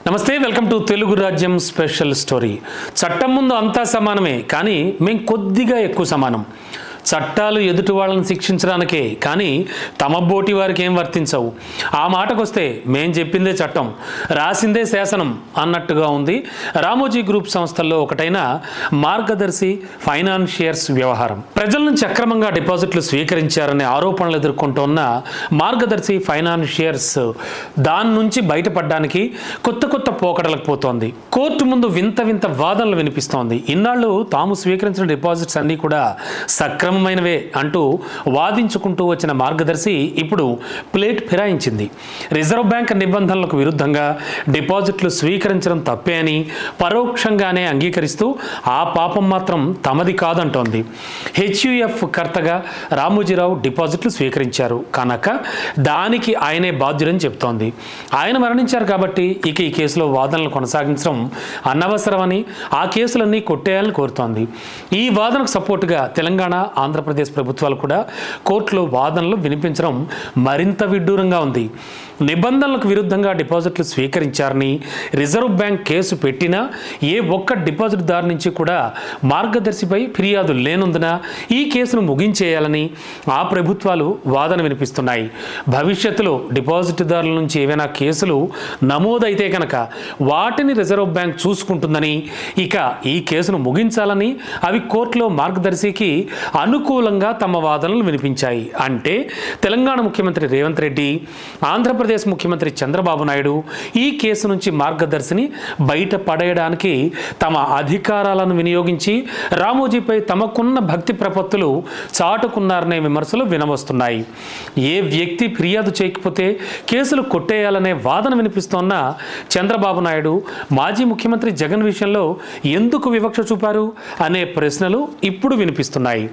నమస్తే, welcome to Telugu రాజ్యం special story. చట్టం ముందు అంతా సమానమే, కానీ మేము కొద్దిగా ఎక్కువ సమానం. చట్టాలు ఎదుటి వాళ్ళని శిక్షించడానికే, కానీ తమ బోటి వారికి ఏం వర్తించవు. ఆ మాటకొస్తే మేం చెప్పిందే చట్టం, రాసిందే శాసనం అన్నట్టుగా ఉంది రామోజీ గ్రూప్ సంస్థల్లో ఒకటైన మార్గదర్శి ఫైనాన్షియర్స్ వ్యవహారం. ప్రజల నుంచి అక్రమంగా డిపాజిట్లు స్వీకరించారనే ఆరోపణలు ఎదుర్కొంటున్న మార్గదర్శి ఫైనాన్షియర్స్ దాని నుంచి బయటపడడానికి కొత్త కొత్త పోకడలకు పోతోంది. కోర్టు ముందు వింత వింత వాదనలు వినిపిస్తోంది. ఇన్నాళ్ళు తాము స్వీకరించిన డిపాజిట్స్ అన్నీ కూడా సక్రమమైనవే అంటూ వాదించుకుంటూ వచ్చిన మార్గదర్శి ఇప్పుడు ప్లేట్ ఫిరాయించింది. రిజర్వ్ బ్యాంక్ నిబంధనలకు విరుద్ధంగా డిపాజిట్లు స్వీకరించడం తప్పే అని పరోక్షంగానే అంగీకరిస్తూ ఆ పాపం మాత్రం తమది కాదంటోంది. హెచ్యుఎఫ్ కర్తగా రామోజీరావు డిపాజిట్లు స్వీకరించారు కనుక దానికి ఆయనే బాధ్యుడని చెప్తోంది. ఆయన మరణించారు కాబట్టి ఇక ఈ కేసులో వాదనలు కొనసాగించడం అనవసరమని ఆ కేసులన్నీ కొట్టేయాలని కోరుతోంది. ఈ వాదనకు సపోర్టుగా తెలంగాణ, ఆంధ్రప్రదేశ్ ప్రభుత్వాలు కూడా కోర్టులో వాదనలు వినిపించడం మరింత విడ్డూరంగా ఉంది. నిబంధనలకు విరుద్ధంగా డిపాజిట్లు స్వీకరించారని రిజర్వ్ బ్యాంక్ కేసు పెట్టినా ఏ ఒక్క డిపాజిట్దారు నుంచి కూడా మార్గదర్శిపై ఫిర్యాదు లేనందున ఈ కేసును ముగించేయాలని ఆ ప్రభుత్వాలు వాదన వినిపిస్తున్నాయి. భవిష్యత్తులో డిపాజిట్దారుల నుంచి ఏవైనా కేసులు నమోదైతే కనుక వాటిని రిజర్వ్ బ్యాంక్ చూసుకుంటుందని, ఇక ఈ కేసును ముగించాలని అవి కోర్టులో మార్గదర్శికి అనుకూలంగా తమ వాదనలు వినిపించాయి. అంటే తెలంగాణ ముఖ్యమంత్రి రేవంత్ రెడ్డి, ఆంధ్రప్రదేశ్ ముఖ్యమంత్రి చంద్రబాబు నాయుడు ఈ కేసు నుంచి మార్గదర్శిని బయట పడేయడానికి తమ అధికారాలను వినియోగించి రామోజీపై తమకున్న భక్తి ప్రపత్తులు చాటుకున్నారనే విమర్శలు వినవస్తున్నాయి. ఏ వ్యక్తి ఫిర్యాదు చేయకపోతే కేసులు కొట్టేయాలనే వాదన వినిపిస్తోన్న చంద్రబాబు నాయుడు మాజీ ముఖ్యమంత్రి జగన్ విషయంలో ఎందుకు వివక్ష చూపారు అనే ప్రశ్నలు ఇప్పుడు వినిపిస్తున్నాయి.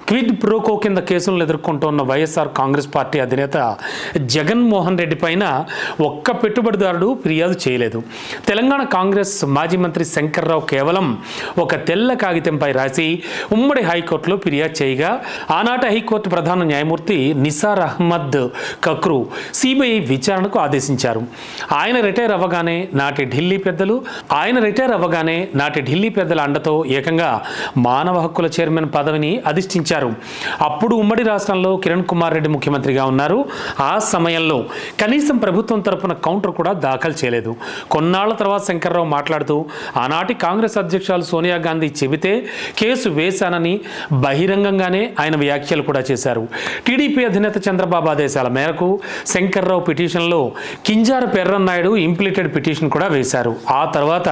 క్విడ్ ప్రోకో కింద కేసులను ఎదుర్కొంటున్న వైఎస్ఆర్ కాంగ్రెస్ పార్టీ అధినేత జగన్మోహన్ రెడ్డి పైన ఒక్క పెట్టుబడిదారుడు ఫిర్యాదు చేయలేదు. తెలంగాణ కాంగ్రెస్ మాజీ మంత్రి శంకర్రావు కేవలం ఒక తెల్ల కాగితంపై రాసి ఉమ్మడి హైకోర్టులో ఫిర్యాదు చేయగా ఆనాటి హైకోర్టు ప్రధాన న్యాయమూర్తి నిసార్ అహ్మద్ కక్రు సిబిఐ విచారణకు ఆదేశించారు. ఆయన రిటైర్ అవ్వగానే నాటి ఢిల్లీ పెద్దల అండతో ఏకంగా మానవ హక్కుల చైర్మన్ పదవిని అధిష్ఠించారు. అప్పుడు ఉమ్మడి రాష్ట్రంలో కిరణ్ కుమార్ రెడ్డి ముఖ్యమంత్రిగా ఉన్నారు. ఆ సమయంలో కనీసం ప్రభుత్వం తరపున కౌంటర్ కూడా దాఖలు చేయలేదు. కొన్నాళ్ల తర్వాత శంకర్రావు మాట్లాడుతూ ఆనాటి కాంగ్రెస్ అధ్యక్షురాలు సోనియా గాంధీ చెబితే కేసు వేశానని బహిరంగంగానే ఆయన వ్యాఖ్యలు కూడా చేశారు. టీడీపీ అధినేత చంద్రబాబు ఆదేశాల మేరకు శంకర్రావు పిటిషన్లో కింజారపు ఎర్రన్నాయుడు ఇంప్లీటెడ్ పిటిషన్ కూడా వేశారు. ఆ తర్వాత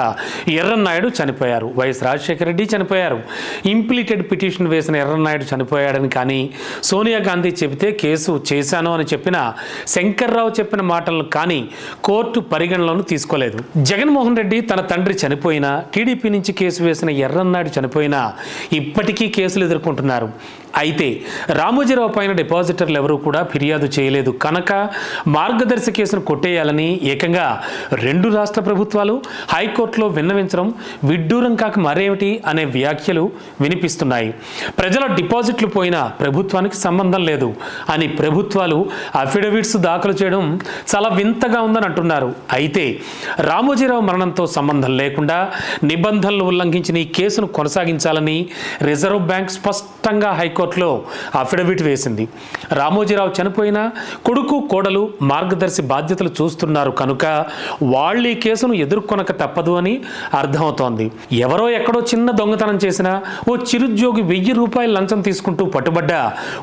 ఎర్రన్నాయుడు చనిపోయారు, వైఎస్ రాజశేఖర రెడ్డి చనిపోయారు. ఇంప్లీటెడ్ పిటిషన్ వేసిన ఎర్రన్నాయుడు చనిపోయాడని కానీ సోనియా గాంధీ చెబితే కేసు చేశాను అని చెప్పిన శంకర్రావు చెప్పిన మాటలను కానీ కోర్టు పరిగణలోకి తీసుకోలేదు. జగన్మోహన్ రెడ్డి తన తండ్రి చనిపోయినా, టీడీపీ నుంచి కేసు వేసిన ఎర్రన్నాయుడు చనిపోయినా ఇప్పటికీ కేసులు ఎదుర్కొంటున్నారు. అయితే రామోజీరావు పైన డిపాజిటర్లు ఎవరూ కూడా ఫిర్యాదు చేయలేదు కనుక మార్గదర్శి కేసును కొట్టేయాలని ఏకంగా రెండు రాష్ట్ర ప్రభుత్వాలు హైకోర్టులో విన్నవించడం విడ్డూరం కాక మరేమిటి అనే వ్యాఖ్యలు వినిపిస్తున్నాయి. ప్రజల డిపాజిట్లు పోయినా ప్రభుత్వానికి సంబంధం లేదు అని ప్రభుత్వాలు అఫిడవిట్స్ దాఖలు చేయడం చాలా వింతగా ఉందని అంటున్నారు. అయితే రామోజీరావు మరణంతో సంబంధం లేకుండా నిబంధనలు ఉల్లంఘించిన ఈ కేసును కొనసాగించాలని రిజర్వ్ బ్యాంక్ స్పష్టంగా హైకోర్టులో అఫిడవిట్ వేసింది. రామోజీరావు చనిపోయినా కొడుకు, కోడలు మార్గదర్శి బాధ్యతలు చూస్తున్నారు కనుక వాళ్ళు ఈ కేసును ఎదుర్కొనక తప్పదు అని అర్థమవుతోంది. ఎవరో ఎక్కడో చిన్న దొంగతనం చేసినా, ఓ చిరుద్యోగి 1000 రూపాయలు లంచం తీసుకుంటూ పట్టుబడ్డా,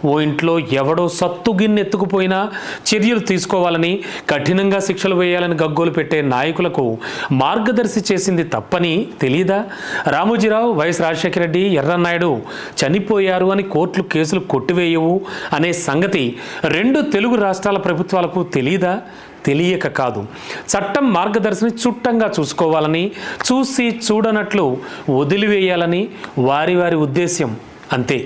ఓ ఇంట్లో ఎవడో సత్తు గిన్నె ఎత్తుకుపోయినా చర్యలు తీసుకోవాలని, కఠినంగా శిక్షలు వేయాలని గగ్గోలు పెట్టే నాయకులకు మార్గదర్శి చేసింది తప్పని తెలియదా? రామోజీరావు, వైఎస్ రాజశేఖర రెడ్డి, ఎర్రన్నాయుడు చనిపోయారు అని కోర్టులు కేసులు కొట్టివేయవు అనే సంగతి రెండు తెలుగు రాష్ట్రాల ప్రభుత్వాలకు తెలియదా? తెలియక కాదు, చట్టం మార్గదర్శిని చుట్టంగా చూసుకోవాలని, చూసి చూడనట్లు వదిలివేయాలని వారి ఉద్దేశ్యం అంతే.